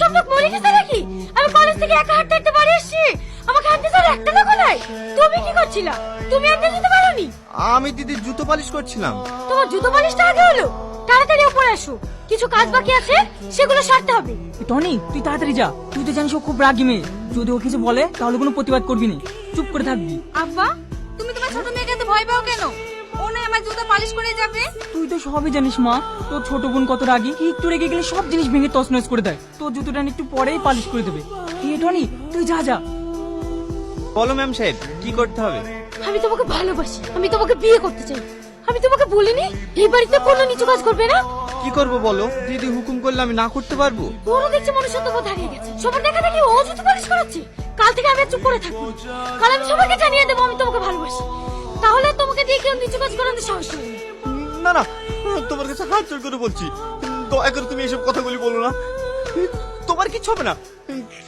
সব লোক মরে গেছে নাকি? আমি কলেজ থেকে একা হাঁটতে হাঁটতে বাড়ি আসছি, আমাকে হাঁটতে চলে একটা লোক নাই। তুমি কি করছিলা? তুমি আনতে যেতে পারোনি? আমি দিদি জুতো পালিশ করছিলাম। তোমার জুতো পালিশটা আগে হলো, তাড়াতাড়ি উপরে আসো, কিছু কাজ বাকি আছে সেগুলো সারতে হবে। টনি তুই তাড়াতাড়ি যা, তুই তো জানিস ও খুব রাগী মেয়ে, যদি ও কিছু বলে তাহলে কোনো প্রতিবাদ করবি না, চুপ করে থাকবি। আব্বা, তুমি তোমার ছোট মেয়েকে এত ভয় পাও কেন? ও নয় আমার জুতো পালিশ করে যাবে। তুই তো সবই জানিস মা, তোর ছোট বোন কত রাগী, একটু রেগে গেলে সব জিনিস ভেঙে তছনছ করে দেয়। তোর জুতোটা একটু পরেই পালিশ করে দেবে। টনি তুই যা যা। বলো ম্যাম সাহেব, কি করতে হবে? আমি তোমাকে ভালোবাসি, আমি তোমাকে বিয়ে করতে চাই। আমি তোমাকে বলিনি এই বাড়িতে কোনো নিচু কাজ করবে না? কি করব বলো? দিদি হুকুম করলে আমি না করতে পারবো? ওরও দেখছি মনুষ্যত্ব হারিয়ে গেছে, সবার দেখা দেখি ও জুতো পালিশ করাচ্ছে। কাল থেকে আমি আর চুপ করে থাকবো, কাল আমি সবাইকে জানিয়ে দেবো আমি তোমাকে ভালোবাসি। তাহলে আর তোমাকে দিয়ে কেউ নিচু কাজ করানোর সাহস হবে না। না না, তোমার কাছে হাত জোড় করে বলছি, দয়া করে তুমি এসব কথাগুলি বলো না। তোমার কিছু হবে না,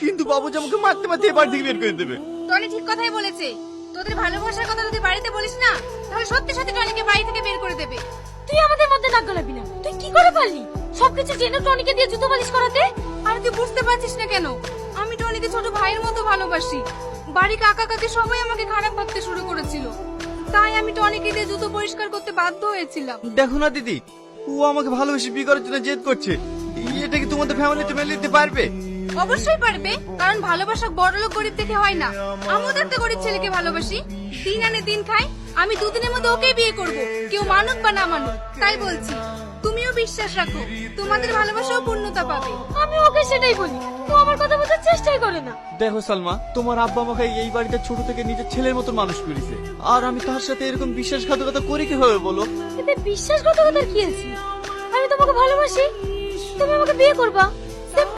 কিন্তু বাবুজি আমাকে মারতে মারতে এবার থেকে বের করে দেবে। টনি ঠিক কথাই বলেছে, তোদের ভালোবাসার কথা যদি বাড়িতে বলিস না তাহলে সত্যি সত্যি টনিকে বাড়ি থেকে বের করে দেবে। তুই আমাদের মধ্যে নাক গলাবি না, তুই কি করে পারলি সবকিছু জেনে টনিকে দিয়ে জুতো পালিশ করাতে? আর তুই বুঝতে পারছিস না কেন? আমি টনিকে ছোট ভাইয়ের মতো ভালোবাসি। বাড়ি কাকা কাকি সবাই আমাকে খারাপ ভাবতে শুরু করেছিল, তাই আমি টনিকে দিয়ে জুতো পরিষ্কার করতে বাধ্য হয়েছিলাম। দেখো না দিদি, ও আমাকে ভালোবেসে বিয়ে করার জন্য জেদ করছে। এটা কি তোমাদের ফ্যামিলিতে মেনে নিতে পারবে? অবশ্যই পারবে, কারণ ভালোবাসা বড়লোক গরিব দেখে হয় না। আমিও তো একটা গরিব ছেলেকে ভালোবাসি, দিন আনে দিন খাই। আমি দুদিনের মধ্যে ওকেই বিয়ে করব, কেউ মানুক বা না মানুক। তাই বলছি তুমিও বিশ্বাস রাখো, তোমাদের ভালোবাসাও পূর্ণতা পাবে। আমি ওকে সেটাই বলি, তো আমার কথা বোঝার চেষ্টাই করে না। দেখো সালমা, তোমার আব্বা আমাকে এই বাড়িতে ছোট থেকে নিজের ছেলের মতো মানুষ করেছে, আর আমি তার সাথে এরকম বিশ্বাসঘাতকতা করি কিভাবে বলো? এতে বিশ্বাসঘাতকতার কি আছে? আমি তোমাকে ভালোবাসি, তুমি আমাকে বিয়ে করবা।